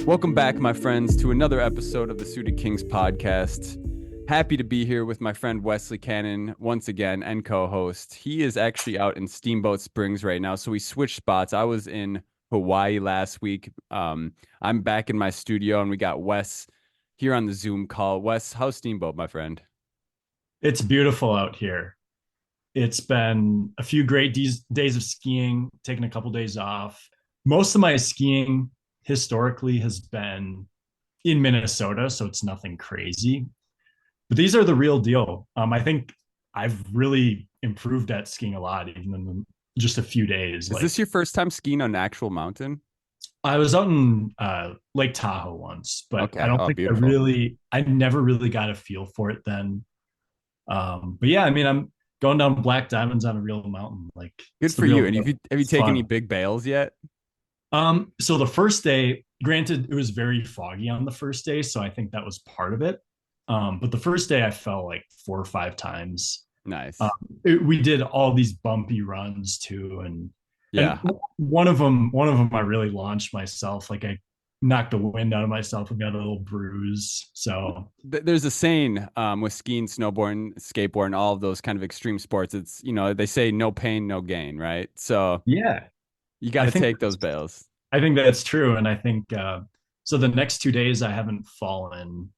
Welcome back, my friends, to another episode of the Suited Kings podcast. Happy to be here with my friend Wesley Cannon once again and co-host. He is actually out in Steamboat Springs right now, so we switched spots. I was in Hawaii last week. I'm back in my studio, and we got Wes here on the Zoom call. Wes, how's Steamboat, my friend? It's beautiful out here. It's been a few great days of skiing, taking a couple days off. Most of my skiing historically has been in Minnesota, so it's nothing crazy. But these are the real deal. I think I've really improved at skiing a lot, even in just a few days. Is this Like your first time skiing on an actual mountain? I was out in Lake Tahoe once, but I Okay. don't Oh, think beautiful. I never really got a feel for it then. But yeah, I mean, I'm going down Black Diamonds on a real mountain. Like Good it's the for you. real And deal. have you It's taken any fun. big bails yet? So the first day, granted, it was very foggy on the first day, so I think that was part of it. But the first day I fell like 4 or 5 times. Um, Nice. we did all these bumpy runs too, and Yeah. one of them I really launched myself. Like I knocked the wind out of myself and got a little bruise. So There's a saying with skiing, snowboarding, skateboarding, all of those kind of extreme sports. It's, they say no pain, no gain, right? So yeah, you got I to think take those bails. I think that's true, and I think so. The next 2 days, I haven't fallen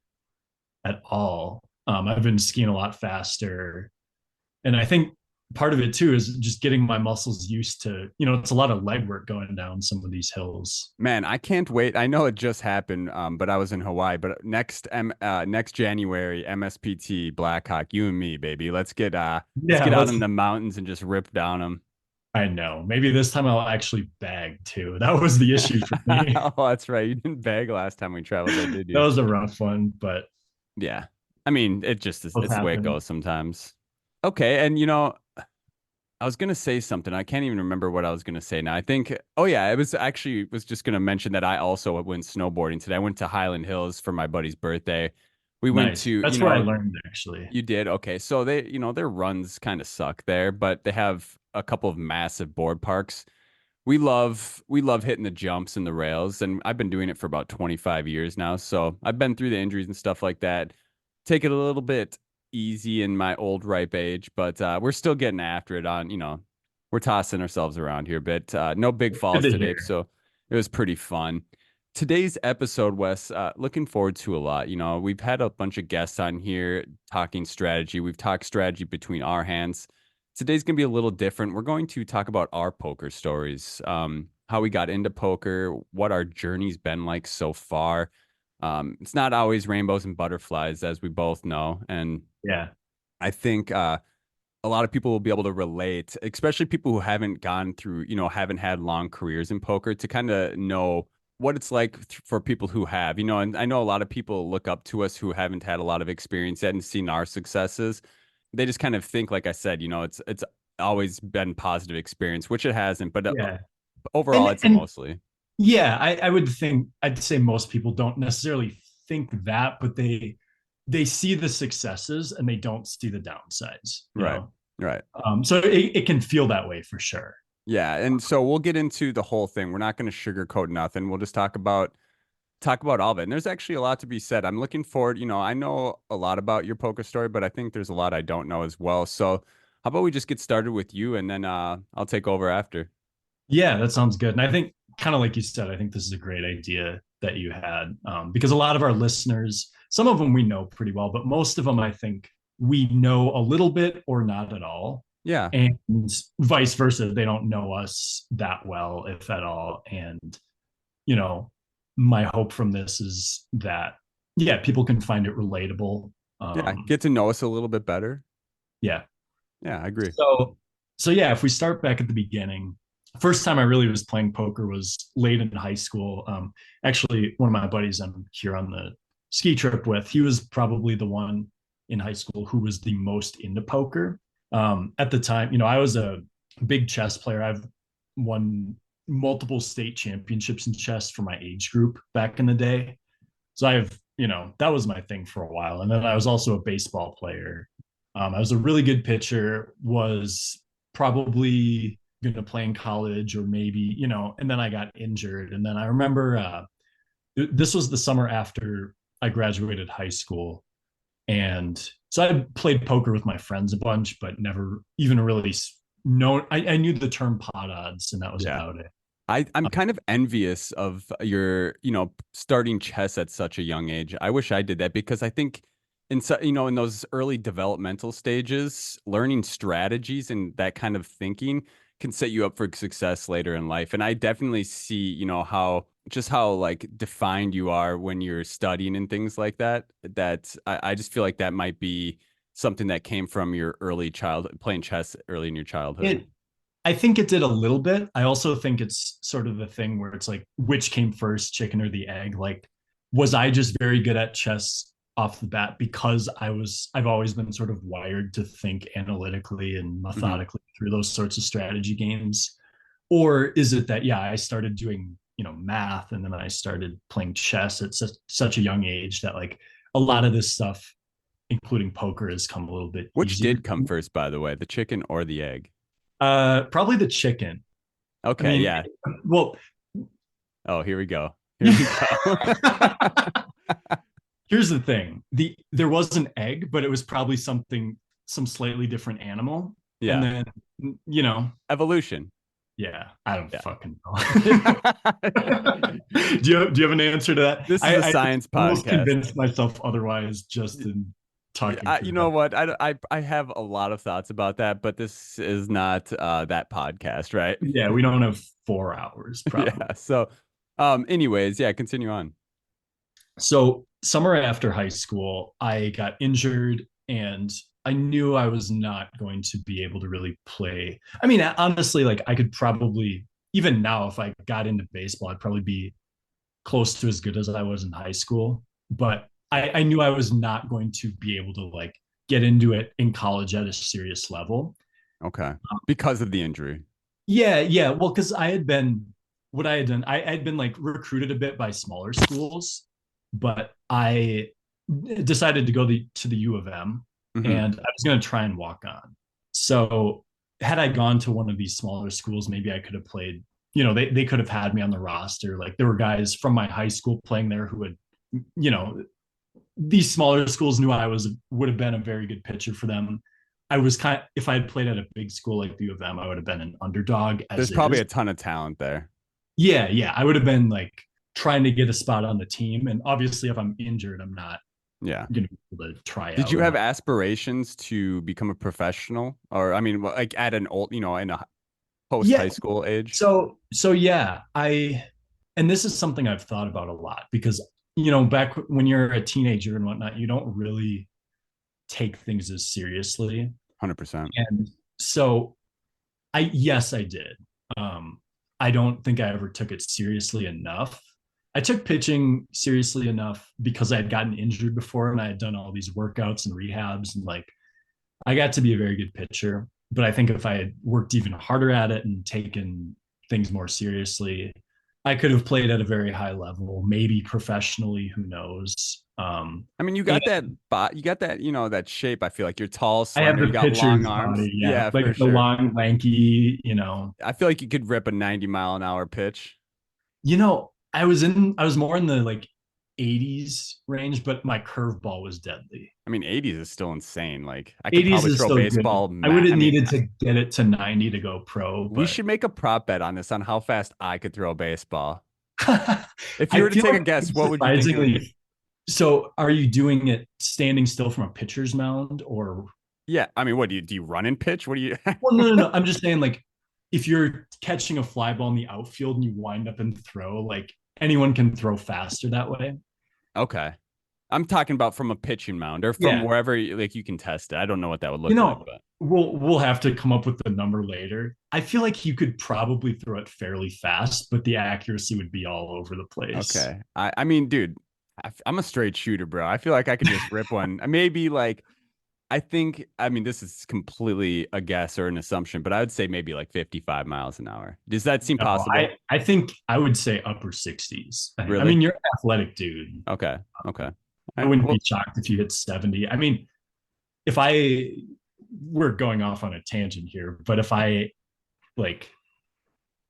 at all. I've been skiing a lot faster, and I think part of it too is just getting my muscles used to. It's a lot of leg work going down some of these hills. Man, I can't wait. I know it just happened, but I was in Hawaii. But next January, MSPT Blackhawk, you and me, baby. Let's Yeah, get out let's. in the mountains and just rip down them. I know. Maybe this time I'll actually bag too. That was the issue for me. Oh, that's right. You didn't bag last time we traveled there, did That you? was a rough one, but Yeah. I mean, it just is, both it's the way it happened. goes sometimes. Okay, and I was gonna say something. I can't even remember what I was gonna say now. I think, oh yeah, it was actually was just gonna mention that I also went snowboarding today. I went to Highland Hills for my buddy's birthday. We went Nice. to, That's where I learned actually. you did okay. So their runs kind of suck there, but they have a couple of massive board parks. We love hitting the jumps and the rails, and I've been doing it for about 25 years now. So I've been through the injuries and stuff like that. Take it a little bit easy in my old ripe age, but we're still getting after it we're tossing ourselves around here, but no big Good falls to today, hear. so it was pretty fun. Today's episode, Wes, looking forward to a lot. We've had a bunch of guests on here talking strategy. We've talked strategy between our hands. Today's going to be a little different. We're going to talk about our poker stories, how we got into poker, what our journey's been like so far. It's not always rainbows and butterflies, as we both know. And Yeah. I think a lot of people will be able to relate, especially people who haven't gone through, haven't had long careers in poker to kind of know what it's like for people who have, and I know a lot of people look up to us who haven't had a lot of experience yet and seen our successes. They just kind of think, like I said, it's always been positive experience, which it hasn't, but Yeah. overall, And it's and mostly. yeah, I'd say most people don't necessarily think that, but they see the successes and they don't see the downsides, you Right. know. Right. So it can feel that way for sure. Yeah, and so we'll get into the whole thing. We're not going to sugarcoat nothing. We'll just talk about all of it. And there's actually a lot to be said. I'm looking forward, I know a lot about your poker story, but I think there's a lot I don't know as well. So how about we just get started with you and then I'll take over after. Yeah, that sounds good. And I think, kind of like you said, I think this is a great idea that you had, because a lot of our listeners, some of them we know pretty well, but most of them, I think, we know a little bit or not at all. Yeah. And vice versa, they don't know us that well, if at all. And, you know, my hope from this is that, yeah, people can find it relatable. Yeah, Um, get to know us a little bit better. yeah. Yeah, I agree. So yeah, if we start back at the beginning, first time I really was playing poker was late in high school. Actually, one of my buddies I'm here on the ski trip with, he was probably the one in high school who was the most into poker. At the time, I was a big chess player. I've won multiple state championships in chess for my age group back in the day. So that was my thing for a while. And then I was also a baseball player. I was a really good pitcher, was probably going to play in college or maybe, and then I got injured. And then I remember this was the summer after I graduated high school. And so I played poker with my friends a bunch, but never even really known. I knew the term pot odds, and that was Yeah. about it. I'm Um, kind of envious of your, starting chess at such a young age. I wish I did that because I think in those early developmental stages, learning strategies and that kind of thinking can set you up for success later in life. And I definitely see, how like defined you are when you're studying and things like that. That I just feel like that might be something that came from your early childhood, playing chess early in your childhood. it I think it did a little bit. I also think it's sort of the thing where it's like, which came first, chicken or the egg? Like, was I just very good at chess off the bat because I've always been sort of wired to think analytically and Hmm. methodically through those sorts of strategy games? Or is it that, yeah, I started doing, math and then I started playing chess at such a young age that like a lot of this stuff, including poker, has come a little bit Which easier. did come first, by the way, the chicken or the egg? Probably the chicken. I Okay, mean, yeah. well, Oh, here we go. Here we go. here's the thing: there was an egg, but it was probably some slightly different animal. And Yeah. then, you know, Evolution. yeah, I don't Yeah. fucking know. Do you have an answer to that? This is a I science almost podcast. convinced myself otherwise just in Yeah, talking you through know that. what? I have a lot of thoughts about that, but this is not that podcast, right? Yeah, we don't have 4 hours probably. Yeah. So, anyways, yeah, continue on. So summer after high school, I got injured and I knew I was not going to be able to really play. I mean, honestly, like I could probably, even now, if I got into baseball, I'd probably be close to as good as I was in high school. But I knew I was not going to be able to like get into it in college at a serious level. Okay. Because of the injury. Yeah, yeah. Well, because what I had done, I had been like recruited a bit by smaller schools, but I decided to go to the U of M Hmm. and I was going to try and walk on. So, had I gone to one of these smaller schools, maybe I could have played, they could have had me on the roster. Like, there were guys from my high school playing there who had, you know, these smaller schools knew I would have been a very good pitcher for them. I was if I had played at a big school like the U of M, I would have been an underdog There's as probably is. a ton of talent there. Yeah, yeah. I would have been like trying to get a spot on the team. And obviously if I'm injured, I'm not Yeah. gonna be able to try Did out you or have not. aspirations to become a professional? Or, I mean, like at an old, in a post Yeah. high school age? So yeah, and this is something I've thought about a lot because back when you're a teenager and whatnot, you don't really take things as seriously. 100%. And so yes, I did. Um, I don't think I ever took it seriously enough. I took pitching seriously enough because I had gotten injured before and I had done all these workouts and rehabs and like I got to be a very good pitcher. But I think if I had worked even harder at it and taken things more seriously, I could have played at a very high level, maybe professionally, who knows. I mean, you And got that bot, you got that, that shape. I feel like you're tall, I have slender, the you got long pitcher's arms. body, yeah, Yeah, like for the sure. long, lanky. I feel like you could rip a 90-mile-an-hour pitch. I was more in the like 80s range, but my curveball was deadly. I mean, 80s is still insane. Like, I could 80s probably is throw still good. baseball. I would I have mean, needed to get it to 90 to go pro, we but should make a prop bet on this on how fast I could throw a baseball. If you I were to feel take a like guess, I'm what would you think it would be? surprisingly. So, are you doing it standing still from a pitcher's mound or? Yeah, I mean, what do you run and pitch? What do you? Well, no, no, no. I'm just saying, like, if you're catching a fly ball in the outfield and you wind up and throw, like, anyone can throw faster that way. Okay, I'm talking about from a pitching mound or from Yeah. wherever like you can test it. I don't know what that would look like, but We'll have to come up with the number later. I feel like you could probably throw it fairly fast, but the accuracy would be all over the place. okay. I mean, dude, I'm a straight shooter, bro. I feel like I could just rip one. Maybe like I think. I mean, this is completely a guess or an assumption, but I would say maybe like 55 miles an hour. Does that seem No, possible? I think I would say upper 60s. I Really? mean, you're an athletic dude. Okay. Okay. I All right. wouldn't Well, be shocked if you hit 70. I mean, if I we're going off on a tangent here, but if I like,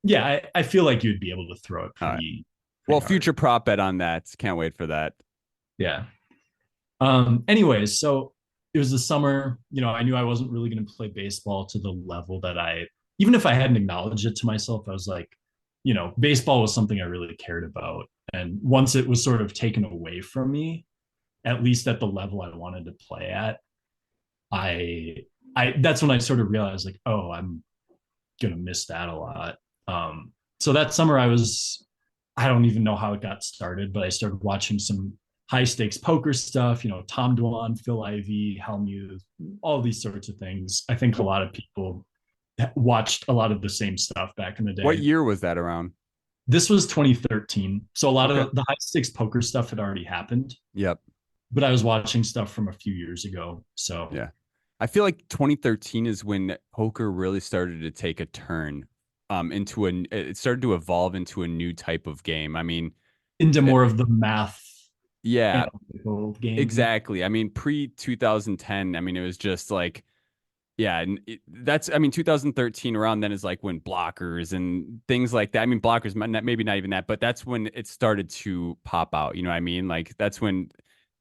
yeah, I feel like you'd be able to throw it all right. pretty. Well, pretty hard. future prop bet on that. Can't wait for that. Yeah. Anyways, so it was the summer. I knew I wasn't really going to play baseball to the level that even if I hadn't acknowledged it to myself, I was like, baseball was something I really cared about. And once it was sort of taken away from me, at least at the level I wanted to play at, I, that's when I sort of realized like, oh, I'm gonna miss that a lot. So that summer I don't even know how it got started, but I started watching some high stakes poker stuff, Tom Dwan, Phil Ivey, Helmuth, all these sorts of things. I think a lot of people watched a lot of the same stuff back in the What day. year was that around? This was 2013. So a lot Okay. of the high stakes poker stuff had already happened, Yep. but I was watching stuff from a few years ago. So Yeah. I feel like 2013 is when poker really started to take a turn it started to evolve into a new type of game. I mean, into eh, more of the math yeah, analytical game. exactly. I mean, pre 2010, I mean, it was just like, yeah, and I mean, 2013 around then is like when blockers and things like that. I mean, blockers, maybe not even that, but that's when it started to pop out. You know what I mean? Like, that's when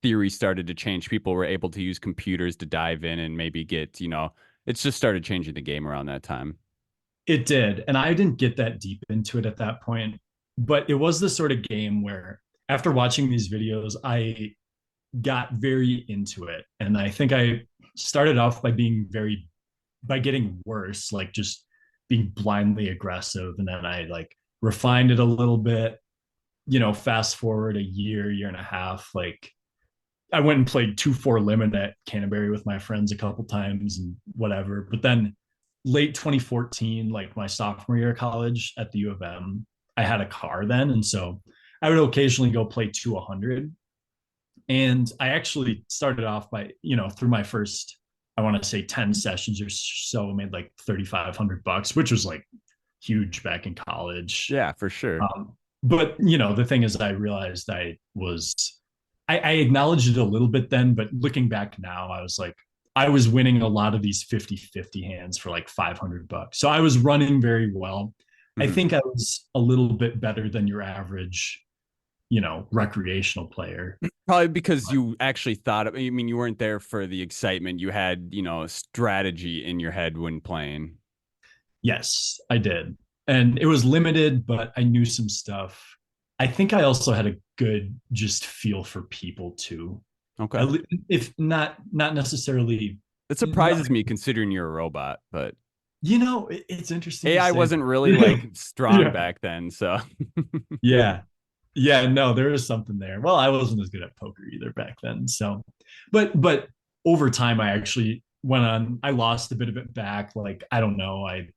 theory started to change. People were able to use computers to dive in and maybe it's just started changing the game around that time. It did. And I didn't get that deep into it at that point. But it was the sort of game where after watching these videos, I got very into it. And I think I started off by getting worse, like just being blindly aggressive. And then I like refined it a little bit, fast forward a year and a half. Like I went and played 2-4 limit at Canterbury with my friends a couple times and whatever. But then late 2014, like my sophomore year of college at the U of M, I had a car then. And so I would occasionally go play 200. And I actually started off by, through my first, I want to say 10 sessions or so, made like 3,500 bucks, which was like huge back in college. Yeah, for sure. But the thing is, I realized I acknowledged it a little bit then, but looking back now, I was like, I was winning a lot of these 50-50 hands for like 500 bucks. So I was running very well. I Mhm. think I was a little bit better than your average, recreational player. Probably because you actually I mean, you weren't there for the excitement. You had, strategy in your head when playing. Yes, I did. And it was limited, but I knew some stuff. I think I also had a good just feel for people too. Okay. If not necessarily It not, surprises me considering you're a robot, but it's interesting you AI say wasn't that. really like strong Yeah. back then. So, Yeah. Yeah, no, there is something there. Well, I wasn't as good at poker either back then. So, but over time I actually I lost a bit of it back. Like, I don't know. I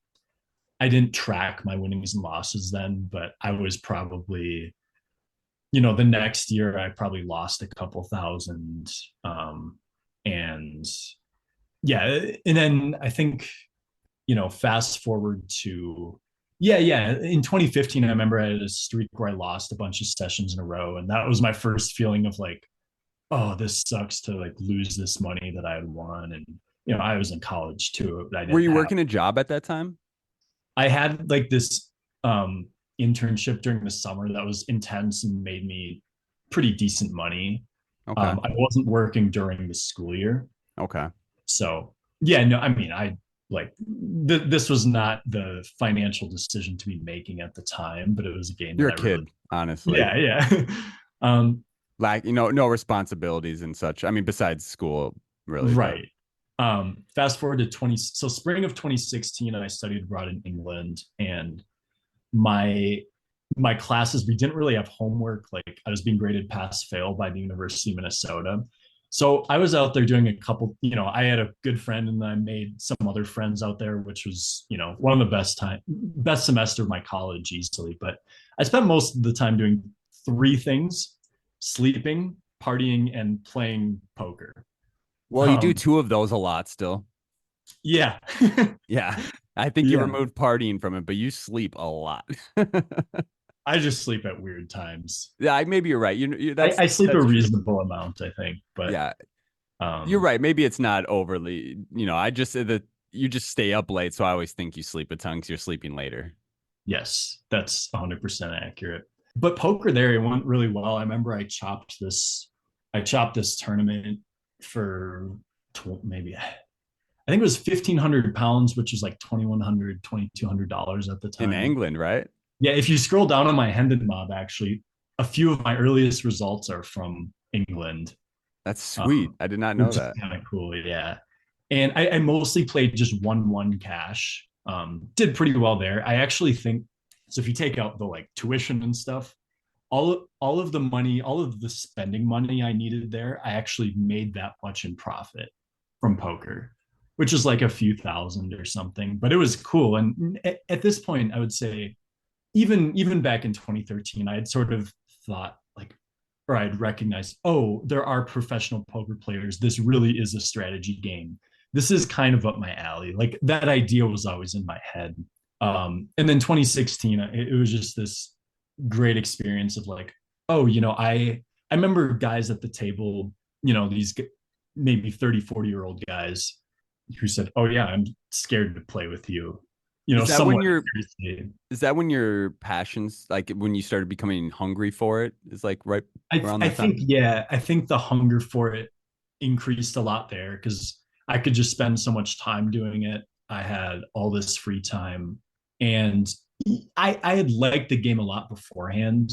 didn't track my winnings and losses then, but I was probably, the next year I probably lost a couple thousand. And yeah, and then I think, fast forward to, yeah, in 2015, I remember I had a streak where I lost a bunch of sessions in a row. And that was my first feeling of like, oh, this sucks to like lose this money that I had won. And, I was in college too, but were you working a job at that time? I had like this internship during the summer that was intense and made me pretty decent money. Okay. I wasn't working during the school year. Okay. So yeah, no, I mean, this was not the financial decision to be making at the time, but it was a game You're that a I really, kid, honestly. yeah. um, Like, no responsibilities and such. I mean, besides school, really, but right. Fast forward to so spring of 2016, I studied abroad in England, and my my classes, we didn't really have homework. Like, I was being graded pass fail by the University of Minnesota. So I was out there doing a couple, I had a good friend and I made some other friends out there, which was, one of the best semester of my college easily. But I spent most of the time doing three things: sleeping, partying, and playing poker. well, you do Um, two of those a lot still. yeah. Yeah. I think you Yeah. removed partying from it, but you sleep a lot. I just sleep at weird times. Yeah, maybe you're right. I sleep a that's true. reasonable amount, I think, but Yeah, you're um right. Maybe it's not overly, I just said that you just stay up late, so I always think you sleep a ton because you're sleeping later. yes, that's 100% accurate. but poker there, it went really well. I remember I chopped this tournament for maybe, I think it was 1,500 pounds, which is like 2,100, $2,200 at the In time. England, right? Yeah, if you scroll down on my Hendon mob, actually, a few of my earliest results are from England, That's sweet. um, I did not know which is that. kind of cool. Yeah, and I mostly played just 1-1 cash. Did pretty well there. I actually think so. If you take out the like tuition and stuff, all of the money, all of the spending money I needed there, I actually made that much in profit from poker, which is like a few thousand or something. But it was cool. And at this point, I would say even back in 2013, I had sort of thought like, or I'd recognized, oh, there are professional poker players. This really is a strategy game. This is kind of up my alley. Like that idea was always in my head. And then 2016, it was just this great experience of like, oh, I remember guys at the table, these maybe 30, 40-year-old guys who said, oh yeah, I'm scared to play with you, Is that when somewhat your seriously. is that when your passions, like when you started becoming hungry for it, is like right around I that think time? yeah, I think the hunger for it increased a lot there because I could just spend so much time doing it. I had all this free time, and I had liked the game a lot beforehand,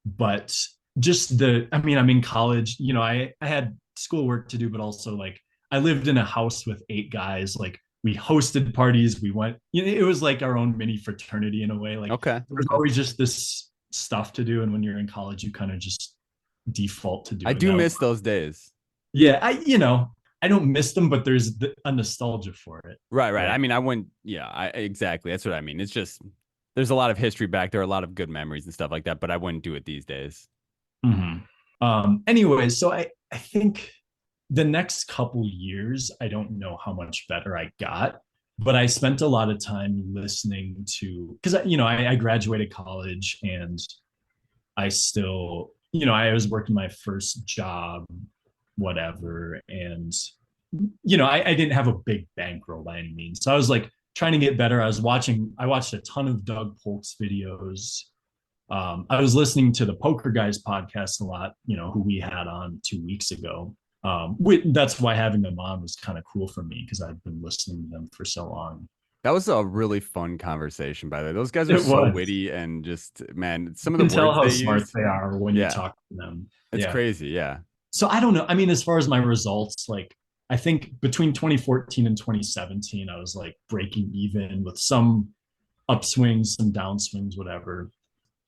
but just I mean, I'm in college, I had schoolwork to do, but also like I lived in a house with 8 guys. Like we hosted parties, we went, it was like our own mini fraternity in a way. Like Okay. there's Okay. always just this stuff to do. And when you're in college, you kind of just default to I doing do that. miss those days. Yeah, I don't miss them, but there's a nostalgia for it. Right, right. Right. I mean, I wouldn't, yeah, exactly. That's what I mean. It's just there's a lot of history back there, a lot of good memories and stuff like that, but I wouldn't do it these days. Anyways, so I think the next couple years, I don't know how much better I got, but I spent a lot of time listening to, because I graduated college and I still, I was working my first job, whatever, and I didn't have a big bankroll by any means. So I was like trying to get better. I watched a ton of Doug Polk's videos. I was listening to the Poker Guys podcast a lot, who we had on 2 weeks ago. That's why having them on was kind of cool for me because I've been listening to them for so long. That was a really fun conversation, by the way. Those guys are It so was. witty and just, man, You some of the can tell words how they smart use. they are when you Yeah, talk to them. it's Yeah. crazy. Yeah. So I don't know. I mean, as far as my results, like I think between 2014 and 2017, I was like breaking even with some upswings, some downswings, whatever.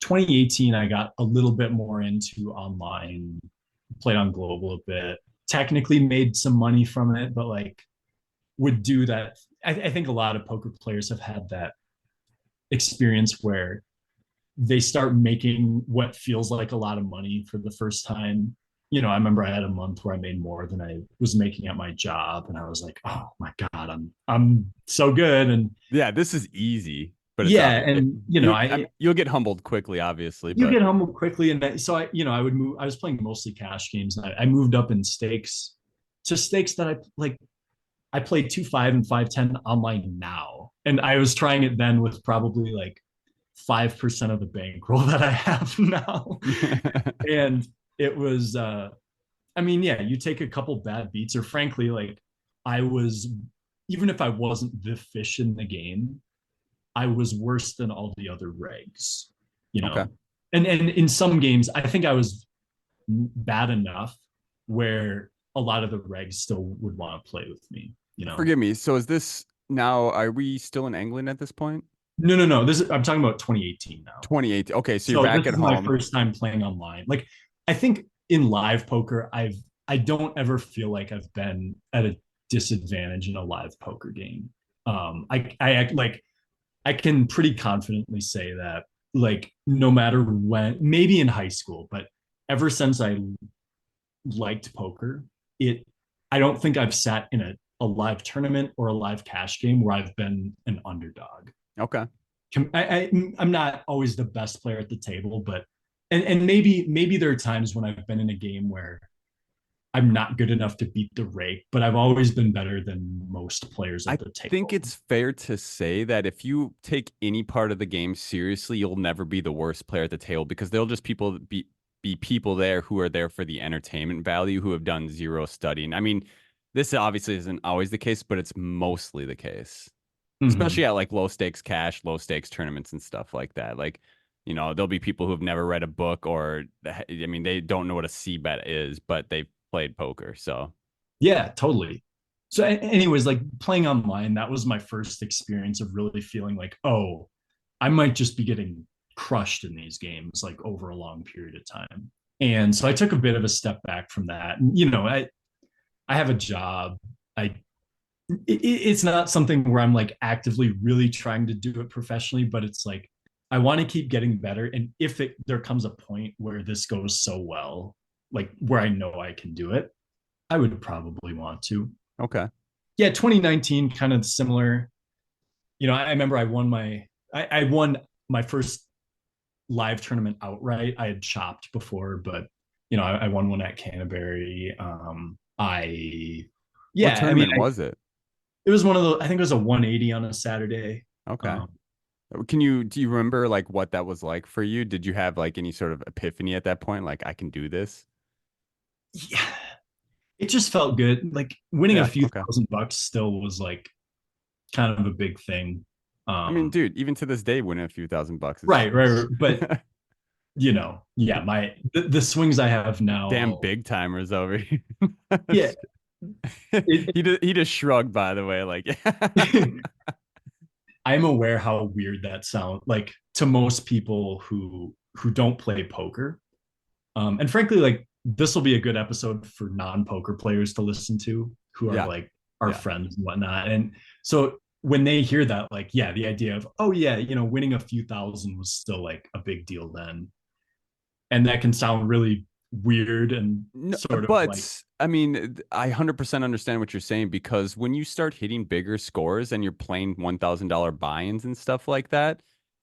2018, I got a little bit more into online, played on global a bit, technically made some money from it, but like would do that. I think a lot of poker players have had that experience where they start making what feels like a lot of money for the first time. I remember I had a month where I made more than I was making at my job, and I was like, "Oh my god, I'm so good!" And Yeah, this is easy, but it's yeah, obvious. and You'll get humbled quickly, obviously, you but get humbled quickly, and so I would move. I was playing mostly cash games, and I moved up in stakes to stakes that I like. I play 2-5 and 5-10 online now, and I was trying it then with probably like 5% of the bankroll that I have now, and it was. I mean, yeah, you take a couple bad beats, or frankly, like I was, even if I wasn't the fish in the game, I was worse than all the other regs, you Okay. know. And in some games, I think I was bad enough where a lot of the regs still would want to play with me. Forgive me. So is this now, are we still in England at this point? No, no, no. I'm talking about 2018 now. 2018. Okay, so you're So back this at is my home. first time playing online. Like I think in live poker, I don't ever feel like I've been at a disadvantage in a live poker game. I act like I can pretty confidently say that, like, no matter when, maybe in high school, but ever since I liked poker, it, I don't think I've sat in a live tournament or a live cash game where I've been an underdog. Okay. I'm not always the best player at the table, but, and maybe there are times when I've been in a game where I'm not good enough to beat the rake, but I've always been better than most players I at the think table. it's fair to say that if you take any part of the game seriously, you'll never be the worst player at the table because there'll just be people there who are there for the entertainment value who have done zero studying. I mean, this obviously isn't always the case, but it's mostly the case. Especially Mhm. at like low stakes cash, low stakes tournaments and stuff like that. Like, there'll be people who've never read a book or I mean, they don't know what a C bet is, but they've played poker. So, Yeah, totally. So, anyways, like playing online, that was my first experience of really feeling like, oh, I might just be getting crushed in these games like over a long period of time. And so I took a bit of a step back from that. And, I have a job. It's not something where I'm like actively really trying to do it professionally, but it's like I want to keep getting better. And if there comes a point where this goes so well, like where I know I can do it, I would probably want to. okay. Yeah, 2019 kind of similar. I remember I won my first live tournament outright. I had chopped before, but I won one at Canterbury. What Yeah, I mean, tournament was it? it was one of the, I think it was a 180 on a Saturday. Okay. Um, Do you remember like what that was like for you? Did you have like any sort of epiphany at that point? Like, I can do this? yeah, it just felt good. Like winning a Yeah. few Okay. $1,000 still was like kind of a big thing. I mean, Um, dude, even to this day, winning a few $1,000 right. is But yeah, the swings I have now, damn big timers over here. yeah, it, He just shrugged, by the way. Like, I'm aware how weird that sounds like to most people who don't play poker. And frankly, like this will be a good episode for non-poker players to listen to who are yeah, like our yeah. friends and whatnot. And so when they hear that, like, yeah, the idea of, oh yeah, winning a few thousand was still like a big deal then. And that can sound really weird and No, sort of like, but I mean, I 100% understand what you're saying because when you start hitting bigger scores and you're playing $1,000 buy-ins and stuff like that,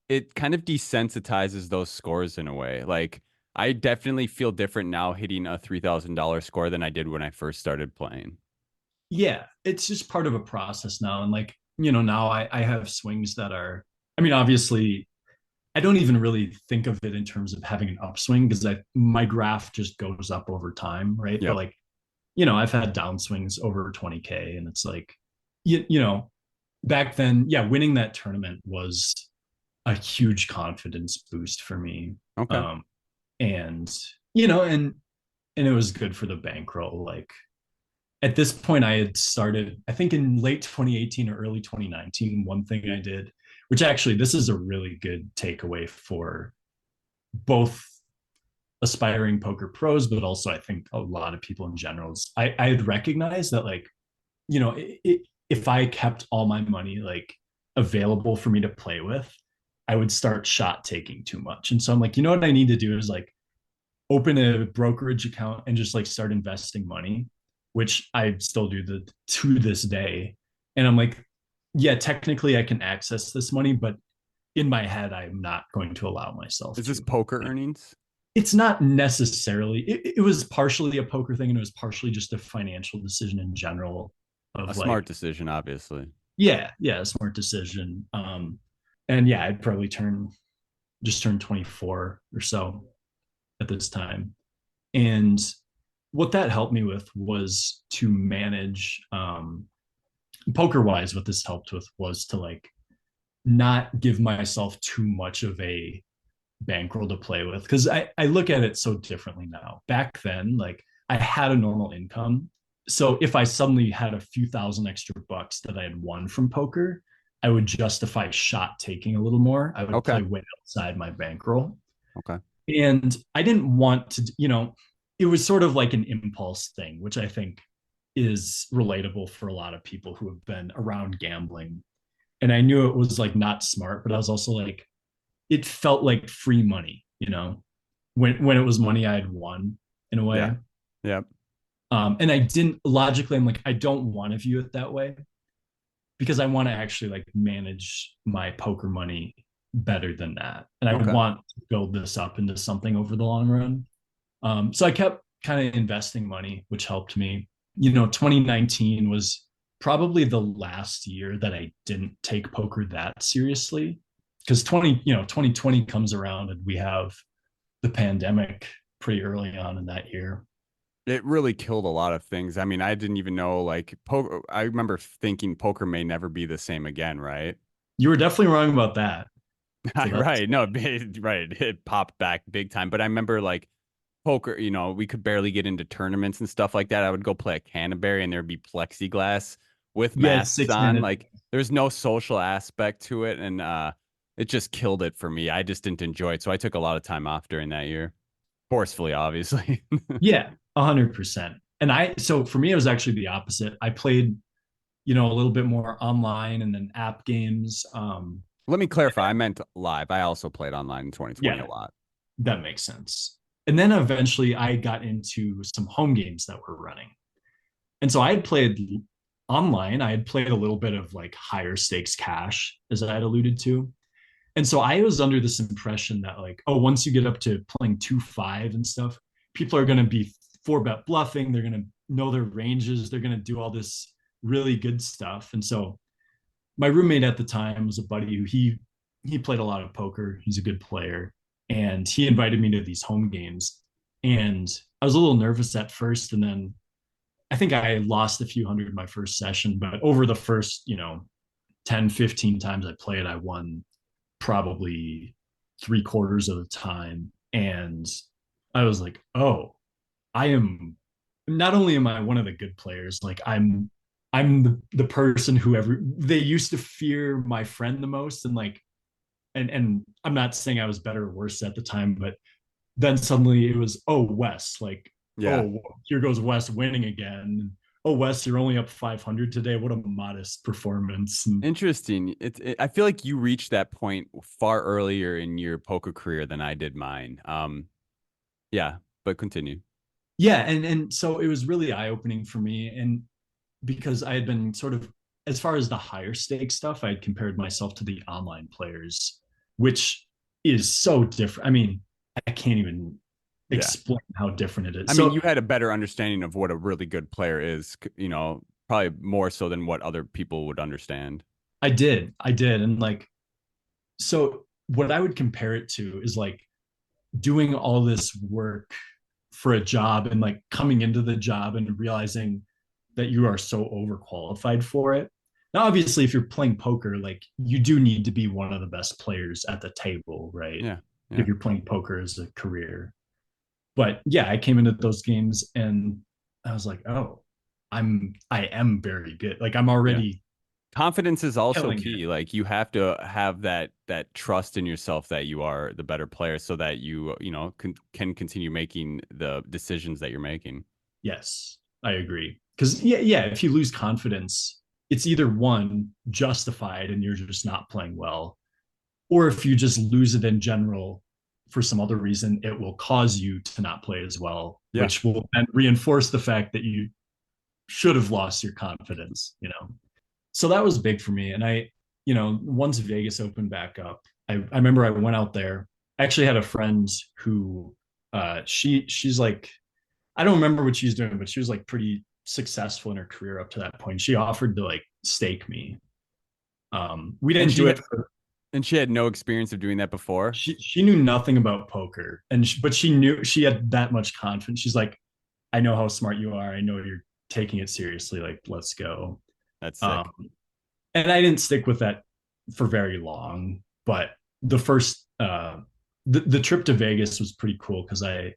it kind of desensitizes those scores in a way. Like, I definitely feel different now hitting a $3,000 score than I did when I first started playing. yeah, it's just part of a process now. And like, now I have swings that are, I mean, obviously I don't even really think of it in terms of having an upswing because my graph just goes up over time, right? But Yep. like, I've had downswings over 20K, and it's like, back then, yeah, winning that tournament was a huge confidence boost for me. Okay. Um, and and it was good for the bankroll. Like at this point, I had started, I think in late 2018 or early 2019, one thing I did, which actually this is a really good takeaway for both aspiring poker pros, but also I think a lot of people in general. I had recognized that like, if I kept all my money like available for me to play with, I would start shot taking too much. And so I'm like, what I need to do is like open a brokerage account and just like start investing money, which I still do to this day. And I'm like, yeah, technically I can access this money, but in my head, I'm not going to allow myself Is this to. poker earnings? It's not necessarily, it was partially a poker thing and it was partially just a financial decision in general A of smart like, decision, obviously. yeah, a smart decision. And yeah, I'd probably just turn 24 or so at this time. And what that helped me with was to manage, poker wise, what this helped with was to like not give myself too much of a bankroll to play with. Cause I look at it so differently now. Back then, like I had a normal income. So if I suddenly had a few thousand extra bucks that I had won from poker, I would justify shot taking a little more. I would Okay. play way outside my bankroll. Okay. And I didn't want to, it was sort of like an impulse thing, which I think is relatable for a lot of people who have been around gambling. And I knew it was like not smart, but I was also like, it felt like free money, when it was money I had won in a Yeah. way. Yeah. And I didn't logically, I'm like, I don't want to view it that way because I want to actually like manage my poker money better than that. And I Okay. want to build this up into something over the long run. So I kept kind of investing money, which helped me. 2019 was probably the last year that I didn't take poker that seriously because 2020 comes around and we have the pandemic pretty early on in that year. It really killed a lot of things. I mean, I didn't even know like poker. I remember thinking poker may never be the same again, right? You were definitely wrong about that. So that's Right. No, right. It popped back big time. But I remember like poker, we could barely get into tournaments and stuff like that. I would go play at Canterbury and there'd be plexiglass with yeah, masks six on. minutes. Like there's no social aspect to it. And it just killed it for me. I just didn't enjoy it. So I took a lot of time off during that year. Forcefully, obviously. Yeah, 100%. And so for me, it was actually the opposite. I played, a little bit more online and then app games. Let me clarify. I meant live. I also played online in 2020 a Yeah, lot. that makes sense. And then eventually I got into some home games that were running. And so I had played online. I had played a little bit of like higher stakes cash, as I had alluded to. And so I was under this impression that like, oh, once you get up to playing 2-5 and stuff, people are going to be 4-bet bluffing. They're going to know their ranges. They're going to do all this really good stuff. And so my roommate at the time was a buddy who he played a lot of poker. He's a good player, and he invited me to these home games. And I was a little nervous at first, and then I think I lost a few hundred my first session, but over the first, 10, 15 times I played, I won probably 3/4 of the time. And I was like, oh, I am not only am I one of the good players, like I'm the person who they used to fear my friend the most. And like, and I'm not saying I was better or worse at the time, but then suddenly it was, oh, Wes, like, Yeah. oh, here goes Wes winning again. Oh, Wes, you're only up 500 today. What a modest performance. And Interesting. I feel like you reached that point far earlier in your poker career than I did mine. Yeah, but continue. yeah, and so it was really eye opening for me. And because I had been sort of, as far as the higher stake stuff, I had compared myself to the online players, which is so different. I mean, I can't even Yeah. explain how different it is. I mean, So you had a better understanding of what a really good player is, probably more so than what other people would understand. I did. And like, so what I would compare it to is like doing all this work for a job and like coming into the job and realizing that you are so overqualified for it. Now, obviously, if you're playing poker, like you do need to be one of the best players at the table, right? Yeah. If Yeah. you're playing poker as a career. But yeah, I came into those games and I was like, oh, I am very good. Like I'm Yeah. already Confidence is also killing it. key. Like you have to have that trust in yourself that you are the better player so that you can continue making the decisions that you're making. Yes, I agree. Because yeah, if you lose confidence, it's either one justified and you're just not playing well, or if you just lose it in general for some other reason, it will cause you to not play as well, Yeah. which will then reinforce the fact that you should have lost your confidence. So that was big for me. And once Vegas opened back up, I remember I went out there. I actually had a friend who she's like, I don't remember what she's doing, but she was like pretty successful in her career up to that point. She offered to like stake me. We And didn't she do had it for and she had no experience of doing that before. she knew nothing about poker, but she knew she had that much confidence. She's like, I know how smart you are. I know you're taking it seriously. Like, let's go. That's sick. Um, and I didn't stick with that for very long, but the first the trip to Vegas was pretty cool because I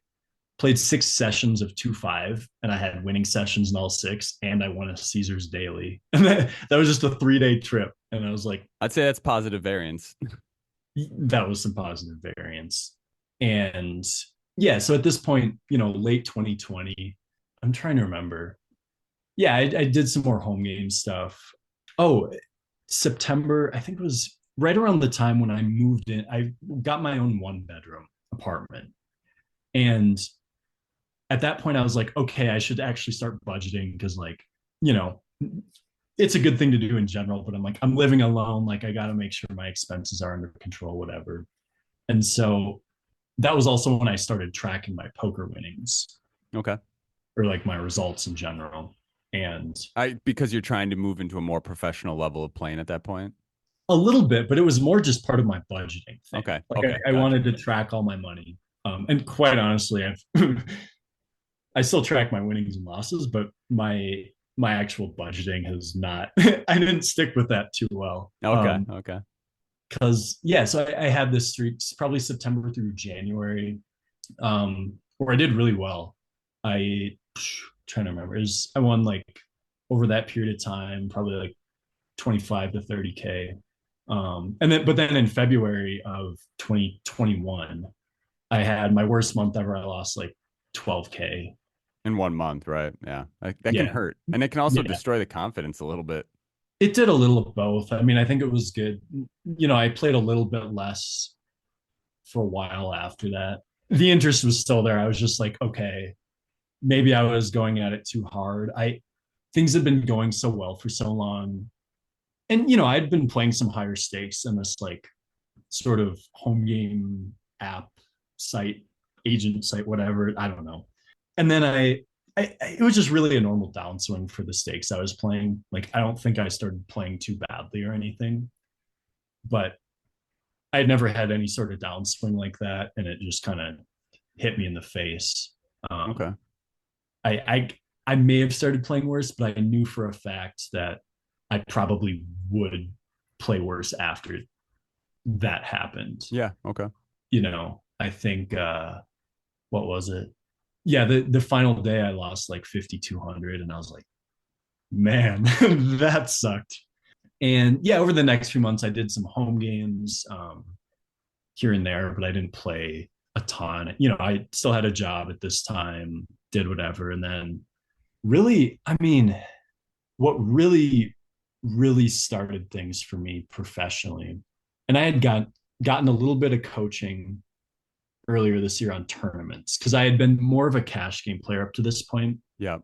played 6 sessions of 2-5 and I had winning sessions in all six and I won a Caesars daily. And that was just a 3-day trip. And I was like, I'd say that's positive variance. that was some positive variance. And yeah, so at this point, late 2020, I'm trying to remember. Yeah, I did some more home game stuff. Oh, September, I think it was right around the time when I moved in. I got my own 1-bedroom apartment. And at that point, I was like, okay, I should actually start budgeting because, like, you know, it's a good thing to do in general. But I'm like, I'm living alone. Like, I got to make sure my expenses are under control, whatever. And so that was also when I started tracking my poker winnings. Okay. or like my results in general. And I because you're trying to move into a more professional level of playing at that point. a little bit, but it was more just part of my budgeting thing. Okay. Like Okay. I Gotcha. wanted to track all my money. And quite honestly, I've I still track my winnings and losses, but my actual budgeting has not. I didn't stick with that too well. Okay. Okay. Because yeah, so I had this streak probably September through January, where I did really well. I trying to remember is I won like over that period of time, probably like 25 to 30K. And then but then in February of 2021, I had my worst month ever. I lost like 12K. In 1 month, right? Yeah. That can Yeah. hurt. And it can also Yeah. destroy the confidence a little bit. It did a little of both. I mean, I think it was good. I played a little bit less for a while after that. The interest was still there. I was just like, okay, maybe I was going at it too hard. I Things had been going so well for so long. And I'd been playing some higher stakes in this like sort of home game app site, agent site, whatever. I don't know. And then it was just really a normal downswing for the stakes I was playing. Like I don't think I started playing too badly or anything, but I'd never had any sort of downswing like that, and it just kind of hit me in the face. Um, Okay. I, I I may have started playing worse, but I knew for a fact that I probably would play worse after that happened. Yeah. Okay. I think what was it? Yeah, the final day I lost like 5,200, and I was like, man, that sucked. And yeah, over the next few months, I did some home games here and there, but I didn't play a ton. I still had a job at this time, did whatever. And then really, I mean, what really started things for me professionally, and I had gotten a little bit of coaching earlier this year on tournaments because I had been more of a cash game player up to this point. Yep.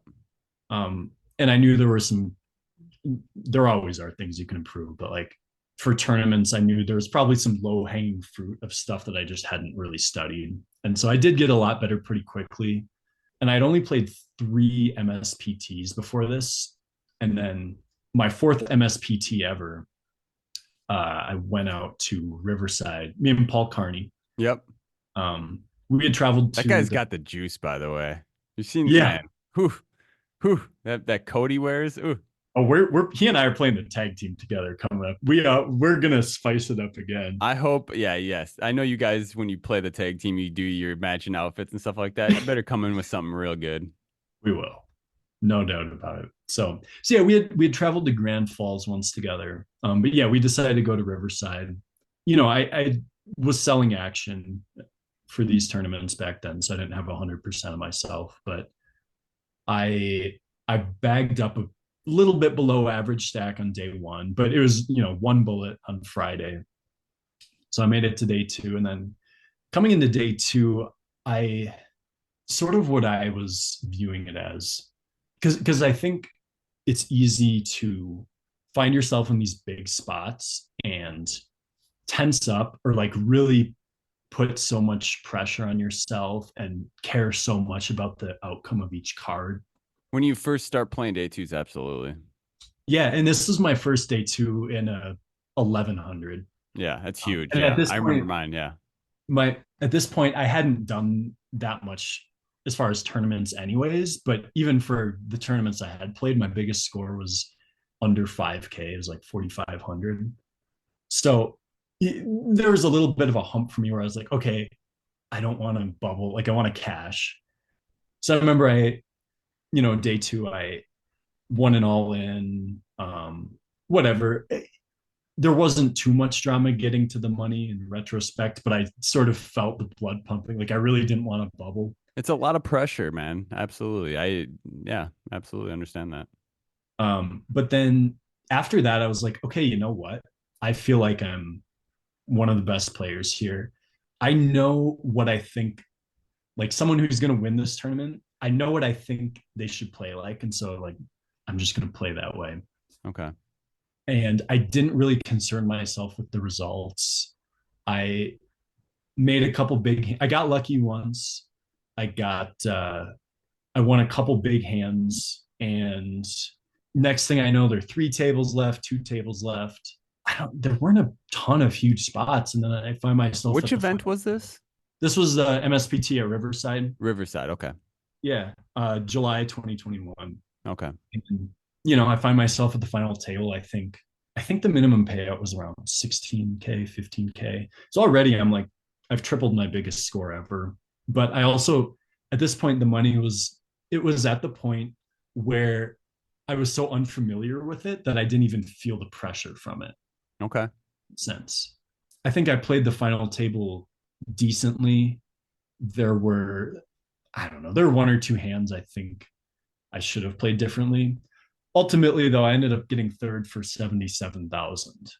And I knew there always are things you can improve, but like for tournaments, I knew there was probably some low hanging fruit of stuff that I just hadn't really studied. And so I did get a lot better pretty quickly. And I'd only played 3 MSPTs before this. And then my fourth MSPT ever, I went out to Riverside, me and Paul Carney. Yep. We had traveled That to guy's the, got the juice, by the way. You've seen, yeah. man. Whew. Whew. That coat he wears. Ooh. Oh, he and I are playing the tag team together coming up. We're gonna spice it up again. I hope, yeah, yes. I know you guys, when you play the tag team, you do your matching outfits and stuff like that. You better come in with something real good. We will, no doubt about it. So yeah, we had traveled to Grand Falls once together. But yeah, we decided to go to Riverside. I was selling action for these tournaments back then, so I didn't have 100% of myself, but I I bagged up a little bit below average stack on day one, but it was one bullet on Friday, so I made it to day two, and then coming into day two, I sort of what I was viewing it as, because I think it's easy to find yourself in these big spots and tense up or like really put so much pressure on yourself and care so much about the outcome of each card. When you first start playing day twos, absolutely. Yeah, and this was my first day two in a 1100. Yeah, that's huge. And at Yeah, this I remember point, mine. Yeah. I hadn't done that much as far as tournaments anyways, but even for the tournaments I had played, my biggest score was under 5K. It was like 4,500. So there was a little bit of a hump for me where I was like, okay, I don't want to bubble, like I want to cash. So I remember day two, I won an all in, whatever. There wasn't too much drama getting to the money in retrospect, but I sort of felt the blood pumping. Like I really didn't want to bubble. It's a lot of pressure, man. Absolutely. Yeah, absolutely understand that. But then after that, I was like, okay, you know what? I feel like I'm one of the best players here. I know what I think, like someone who's going to win this tournament, I know what I think they should play like. And so, like, I'm just going to play that way. Okay. And I didn't really concern myself with the results. I made a couple I got lucky once. I got I won a couple big hands, and next thing I know, there are 3 tables left, 2 tables left. There weren't a ton of huge spots, and then I find myself Which at the event final was table. this? This was the MSPT at Riverside. Riverside. Okay. Yeah, July 2021. Okay. And, I find myself at the final table. I think the minimum payout was around 16K, 15K. So already I'm like, I've tripled my biggest score ever. But I also, at this point, it was at the point where I was so unfamiliar with it that I didn't even feel the pressure from it. Okay. Since I think I played the final table decently. There were, I don't know, there were 1 or 2 hands I think I should have played differently. Ultimately, though, I ended up getting third for 77,000.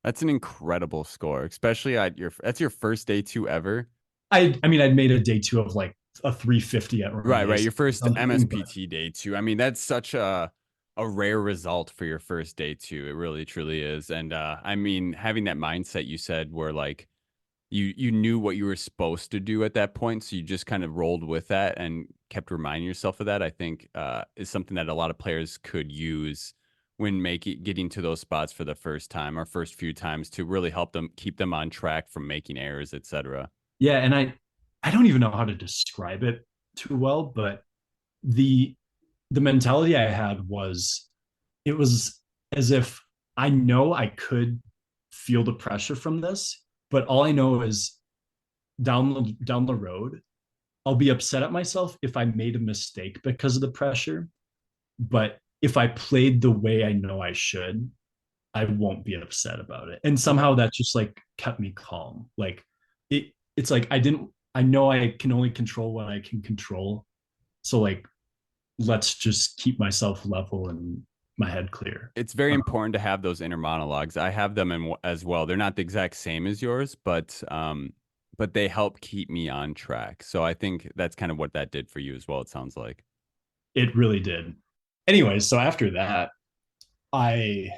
That's an incredible score, especially at that's your first day two ever. I mean, I'd made a day two of like a 350 at Right, right. Renee's Your first or something, but MSPT day two. I mean, that's such a rare result for your first day two. It really truly is. And I mean, having that mindset you said where like you knew what you were supposed to do at that point, so you just kind of rolled with that and kept reminding yourself of that, I think is something that a lot of players could use when making getting to those spots for the first time or first few times to really help them keep them on track from making errors, etc. yeah, and I don't even know how to describe it too well, but the the mentality I had was it was as if I know I could feel the pressure from this, but all I know is down the road, I'll be upset at myself if I made a mistake because of the pressure. But if I played the way I know I should, I won't be upset about it. And Okay. somehow that just like kept me calm. Like it's like I know I can only control what I can control. So like let's just keep myself level and my head clear. It's very Um, important to have those inner monologues. I have them as well. They're not the exact same as yours, but they help keep me on track. So I think that's kind of what that did for you as well, it sounds like. it really did. Anyways, so after that, I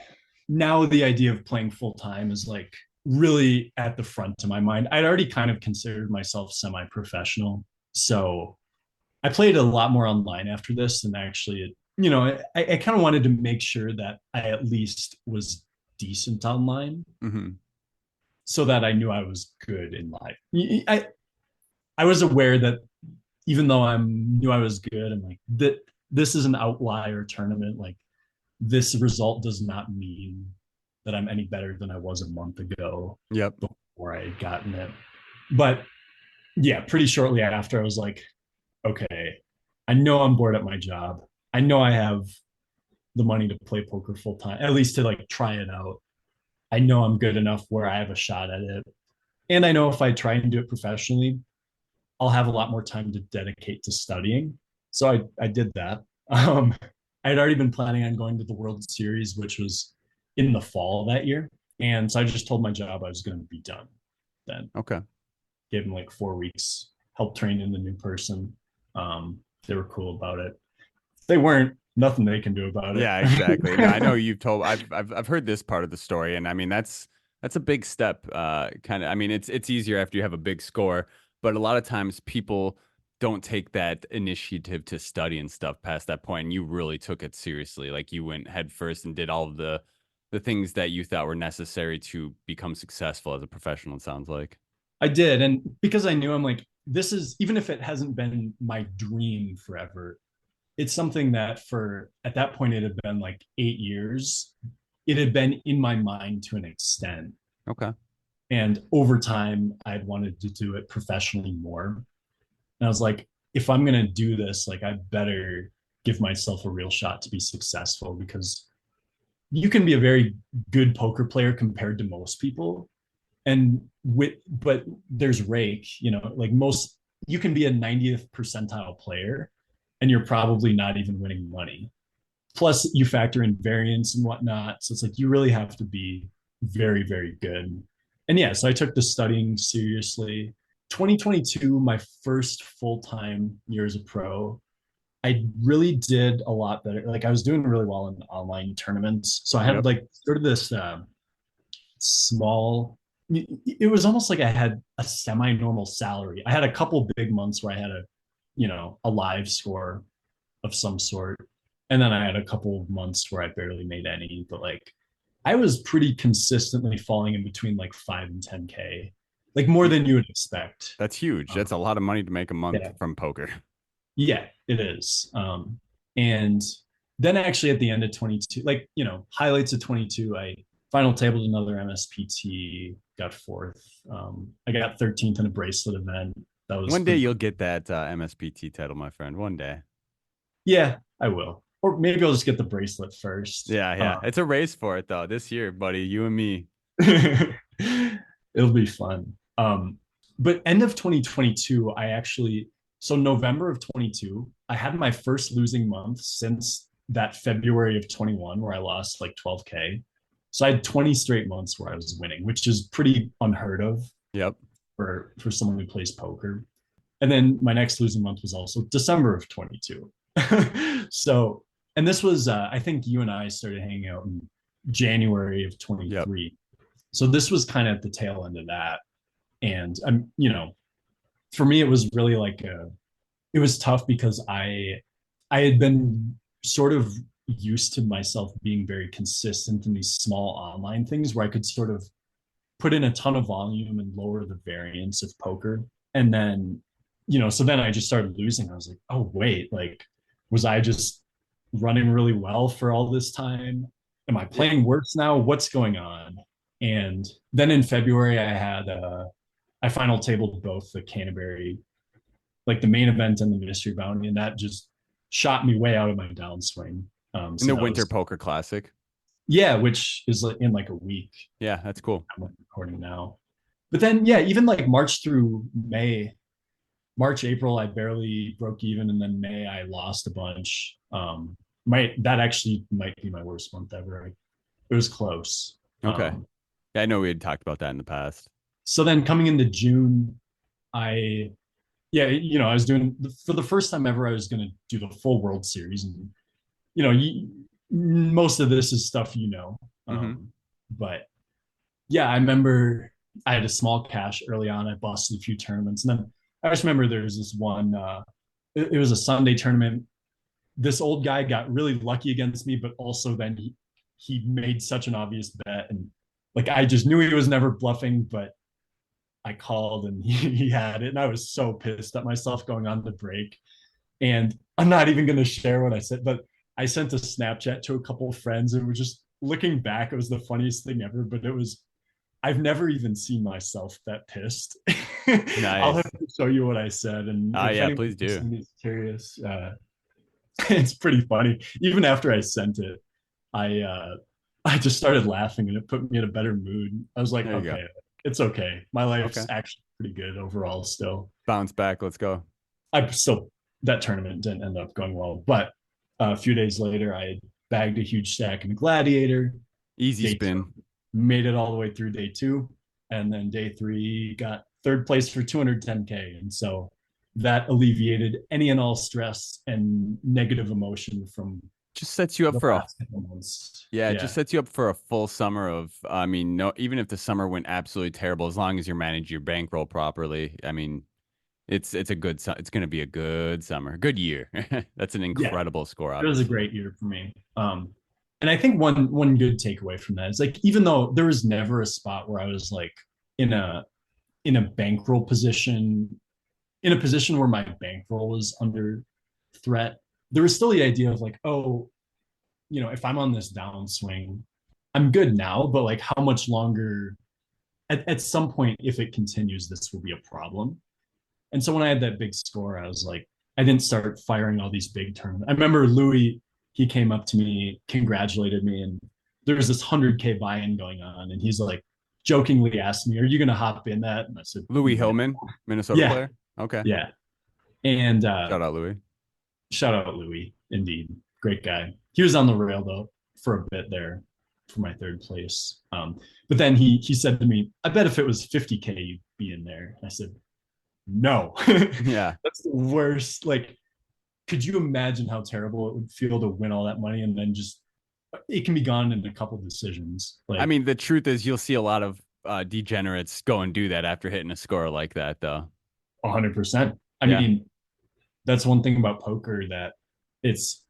now the idea of playing full time is like really at the front of my mind. I'd already kind of considered myself semi professional. So I played a lot more online after this and actually, I kind of wanted to make sure that I at least was decent online Hmm. so that I knew I was good in life. I was aware that even though I knew I was good and like that this is an outlier tournament, like this result does not mean that I'm any better than I was a month ago Yep. before I had gotten it. But yeah, pretty shortly after, I was like, okay, I know I'm bored at my job. I know I have the money to play poker full time, at least to like try it out. I know I'm good enough where I have a shot at it. And I know if I try and do it professionally, I'll have a lot more time to dedicate to studying. So I did that. I had already been planning on going to the World Series, which was in the fall that year. And so I just told my job I was going to be done then. Okay. Gave them like 4 weeks, help train in the new person. They were cool about it. They weren't, nothing they can do about it. Yeah, exactly. No, I know you've told I've heard this part of the story, and I mean that's a big step. Kind of. I mean, it's easier after you have a big score, but a lot of times people don't take that initiative to study and stuff past that point. And you really took it seriously. Like you went head first and did all of the things that you thought were necessary to become successful as a professional. It sounds like. I did. And because I knew I'm like, this is, even if it hasn't been my dream forever, it's something that for at that point it had been like 8 years. It had been in my mind to an extent. Okay. And over time, I'd wanted to do it professionally more. And I was like, if I'm gonna do this, like I better give myself a real shot to be successful because you can be a very good poker player compared to most people. And but there's rake, like most you can be a 90th percentile player and you're probably not even winning money. Plus you factor in variance and whatnot. So it's like you really have to be very, very good. And yeah, so I took the studying seriously. 2022, my first full-time year as a pro, I really did a lot better. Like I was doing really well in online tournaments. So I had Yep. like sort of this small, it was almost like I had a semi-normal salary. I had a couple big months where I had a a live score of some sort. And then I had a couple of months where I barely made any, but like I was pretty consistently falling in between like 5 and 10K, like more Y- than you would expect. That's huge. That's Um, a lot of money to make a month yeah, from poker. yeah, it is. And then actually at the end of 22, like, highlights of 22, I final tabled another MSPT, got fourth. I got 13th in a bracelet event. That was One day pretty you'll cool. get that MSPT title, my friend. One day. Yeah, I will. Or maybe I'll just get the bracelet first. Yeah, yeah. It's a race for it though. This year, buddy, you and me. It'll be fun. But end of 2022, I actually, so November of 22, I had my first losing month since that February of 21 where I lost like 12K. So I had 20 straight months where I was winning, which is pretty unheard of Yep. for someone who plays poker. And then my next losing month was also December of 22. So, and this was, I think you and I started hanging out in January of Yep. 23. So this was kind of at the tail end of that. And for me, it was really like it was tough because I had been sort of used to myself being very consistent in these small online things where I could sort of put in a ton of volume and lower the variance of poker. And then, so then I just started losing. I was like, oh, wait, like, was I just running really well for all this time? Am I Yeah. playing worse now? What's going on? And then in February, I final tabled both the Canterbury, like the main event and the Mystery Bounty, and that just shot me way out of my downswing. In So the that Winter was, Poker Classic. yeah, which is like in like a week. Yeah, that's cool. I'm recording now. But then, yeah, even like March through May, March, April, I barely broke even, and then May, I lost a bunch. That actually might be my worst month ever. It was close. Okay. Yeah, I know we had talked about that in the past. So then coming into June, I yeah, I was doing for the first time ever. I was going to do the full World Series, and you know, most of this is stuff Mm-hmm. but yeah, I remember I had a small cash early on. I busted a few tournaments, and then I just remember there was this one. It was a Sunday tournament. This old guy got really lucky against me, but also then he made such an obvious bet, and like I just knew he was never bluffing, but I called and he had it, and I was so pissed at myself going on the break. And I'm not even going to share what I said, but I sent a Snapchat to a couple of friends, and we're just looking back. It was the funniest thing ever, but I've never even seen myself that pissed. I'll have Nice. to show you what I said. And if Yeah, anyone please do. listening is curious, it's pretty funny. Even after I sent it, I uh, I just started laughing, and it put me in a better mood. I was like, There you go. okay, it's okay. My life's Okay. actually pretty good overall still. Bounce back. Let's go. I still that tournament didn't end up going well, but a few days later, I bagged a huge stack in Gladiator. Easy Day two, spin. made it all the way through day two, and then day three got third place for 210K, and so that alleviated any and all stress and negative emotion from Just sets you up the for a last couple months. Yeah, it just Yeah, sets you up for a full summer of, I mean, no, even if the summer went absolutely terrible, as long as you're managing your bankroll properly, I mean, it's a it's going to be a good summer, good year. That's an yeah, incredible score, it was a obviously. great year for me. And I think one good takeaway from that is like even though there was never a spot where I was like in a in a bankroll position in a position where my bankroll was under threat, there was still the idea of like, oh, if I'm on this downswing, I'm good now, but like how much longer at some point, if it continues, this will be a problem. And so when I had that big score, I was like, I didn't start firing all these big tournaments. I remember Louis, he came up to me, congratulated me, and there was this 100K buy-in going on. And he's like, jokingly asked me, are you going to hop in that? And I said, Louis no. Hillman, Minnesota Yeah, player. Okay. yeah. And Shout out, Louis. shout out Louis, indeed. Great guy. He was on the rail though for a bit there for my third place. But then he said to me, I bet if it was 50K, you'd be in there. And I said, no. Yeah. That's the worst. Like, could you imagine how terrible it would feel to win all that money and then just it can be gone in a couple of decisions. I Like mean, the truth is, you'll see a lot of degenerates go and do that after hitting a score like that, though. 100%. I Yeah. mean, that's one thing about poker that it's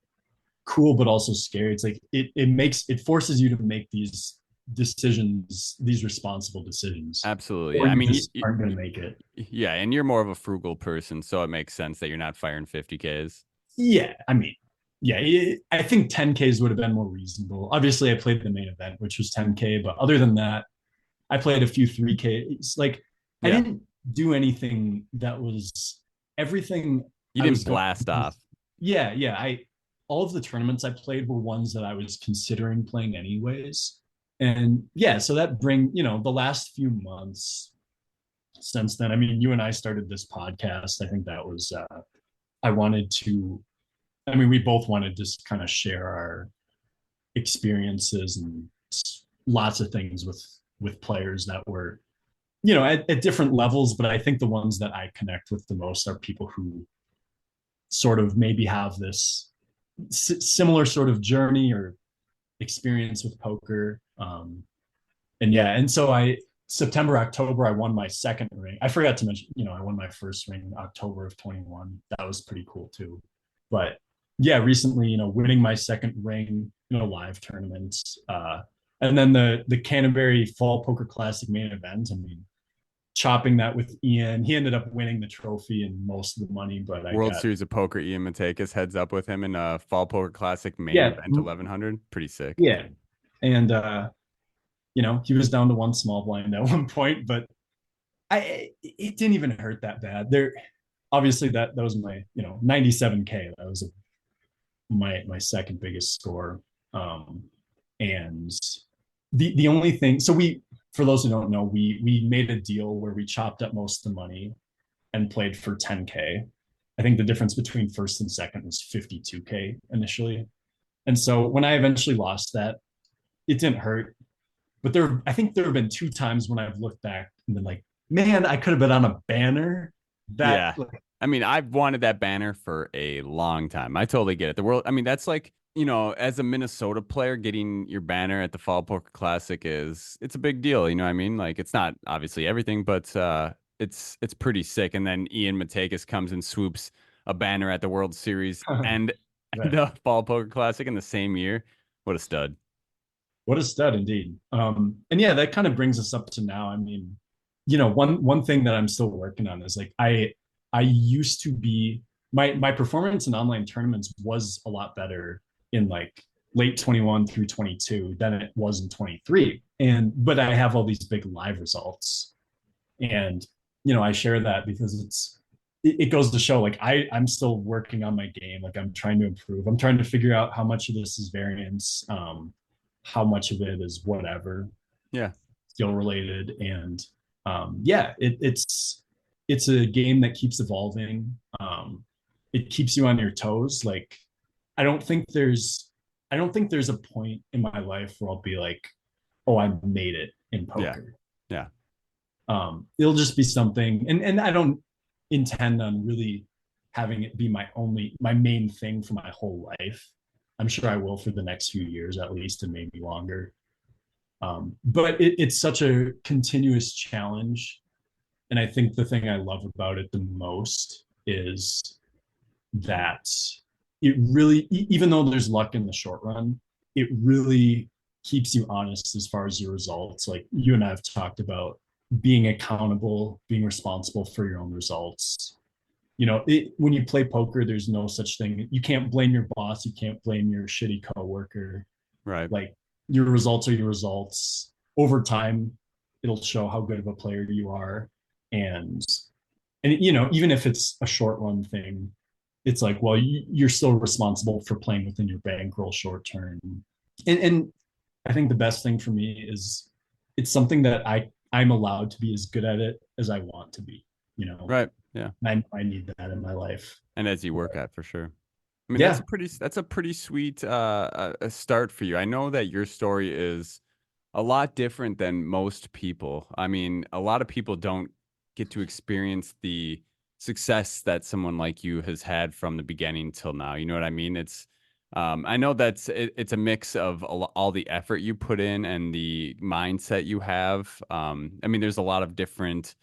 cool but also scary. It's like it forces you to make these decisions, these responsible decisions, Absolutely. or Yeah. I you mean, just aren't going to make it. yeah, and you're more of a frugal person, so it makes sense that you're not firing 50Ks. Yeah, I mean, yeah, I think 10Ks would have been more reasonable. Obviously, I played the main event, which was 10K, but other than that, I played a few 3Ks. Like, I Yeah. didn't do anything that was everything You I didn't was going. blast off. Yeah, yeah. All of the tournaments I played were ones that I was considering playing anyways. And yeah, so that the last few months since then, I mean, you and I started this podcast. I think that was I wanted to I mean, we both wanted to kind of share our experiences and lots of things with players that were, at different levels. But I think the ones that I connect with the most are people who sort of maybe have this similar sort of journey or experience with poker. And yeah, and so September, October, I won my second ring. I forgot to mention, I won my first ring in October of 21. That was pretty cool too. But yeah, recently, winning my second ring in a live tournament. And then the Canterbury Fall Poker Classic main event. I mean, chopping that with Ian. He ended up winning the trophy and most of the money, but I World got Series of Poker, Ian Matakis heads up with him in a Fall Poker Classic main yeah, event 1100. Pretty sick. yeah. And he was down to one small blind at one point, but it didn't even hurt that bad. There, obviously that was my 97K. That was my second biggest score. Um, and the only thing, so for those who don't know, we made a deal where we chopped up most of the money and played for 10K. I think the difference between first and second was 52K initially. And so when I eventually lost that, it didn't hurt. But I think there have been two times when I've looked back and been like, man, I could have been on a banner. That Yeah. like, I mean, I've wanted that banner for a long time. I totally get it. The world, I mean, that's like, as a Minnesota player, getting your banner at the Fall Poker Classic it's a big deal. You know what I mean? Like, it's not obviously everything, but it's pretty sick. And then Ian Matakis comes and swoops a banner at the World Series and right. the Fall Poker Classic in the same year. What a stud. What a stud indeed. And yeah, that kind of brings us up to now. I mean, one thing that I'm still working on is like I used to be my performance in online tournaments was a lot better in like late 21 through 22 than it was in 23. But I have all these big live results. And I share that because it goes to show like I'm still working on my game. Like I'm trying to improve. I'm trying to figure out how much of this is variance, how much of it is whatever Yeah. skill related. And yeah, it's a game that keeps evolving. It keeps you on your toes. Like I don't think there's I don't think there's a point in my life where I'll be like, oh, I made it in Yeah. poker. Yeah. It'll just be something, and I don't intend on really having it be my main thing for my whole life. I'm sure I will for the next few years at least, and maybe longer. But it's such a continuous challenge, and I think the thing I love about it the most is that it really, even though there's luck in the short run, it really keeps you honest as far as your results. Like you and I have talked about being accountable, being responsible for your own results. When you play poker, there's no such thing. You can't blame your boss. You can't blame your shitty coworker. Right. Like your results are your results. Over time, it'll show how good of a player you are. And even if it's a short run thing, it's like, well, you're still responsible for playing within your bankroll short term. And I think the best thing for me is it's something that I'm allowed to be as good at it as I want to be. You know, Right. Yeah. I need that in my life. And as you work But at for sure. I mean, yeah, that's a pretty sweet a start for you. I know that your story is a lot different than most people. I mean, a lot of people don't get to experience the success that someone like you has had from the beginning till now. You know what I mean? I know it's a mix of all the effort you put in and the mindset you have. I mean, there's a lot of different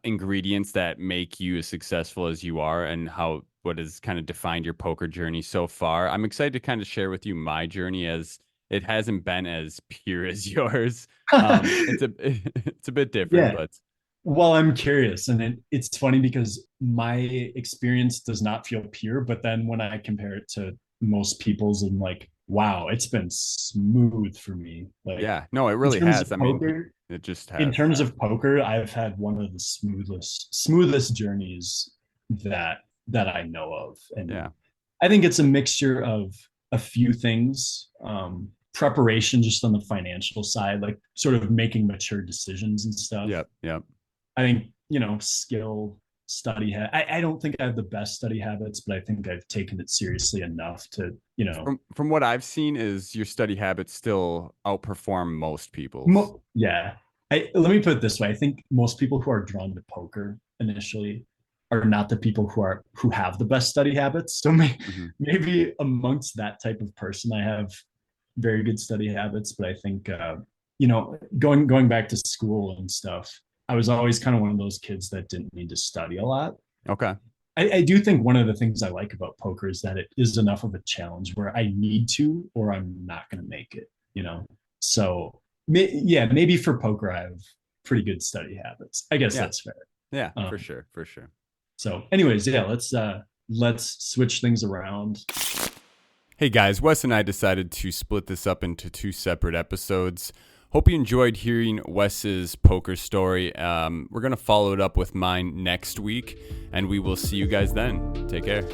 ingredients that make you as successful as you are, and how what has kind of defined your poker journey so far. I'm excited to kind of share with you my journey, as it hasn't been as pure as yours. It's a it's a bit different, Yeah. but Well, I'm curious, and it's funny because my experience does not feel pure, but then when I compare it to most people's, I'm like, wow, it's been smooth for me. Like yeah, no, it in really terms of has. I mean, poker, it just in has. terms of poker, I've had one of the smoothest journeys that I know of, and Yeah. I think it's a mixture of a few things. Preparation just on the financial side, like sort of making mature decisions and stuff. Yep. Yep. I think, skill, I don't think I have the best study habits, but I think I've taken it seriously enough to, From what I've seen, is your study habits still outperform most people's. yeah. Let me put it this way. I think most people who are drawn to poker initially are not the people who have the best study habits. So Hmm. maybe amongst that type of person, I have very good study habits. But I think going back to school and stuff, I was always kind of one of those kids that didn't need to study a lot. Okay. I do think one of the things I like about poker is that it is enough of a challenge where I need to or I'm not going to make it. So, yeah, maybe for poker, I have pretty good study habits. I guess Yeah. that's fair. Yeah, for Um, sure. For sure. so, anyways, yeah, let's switch things around. Hey guys, Wes and I decided to split this up into two separate episodes. Hope you enjoyed hearing Wes's poker story. We're going to follow it up with mine next week, and we will see you guys then. Take care.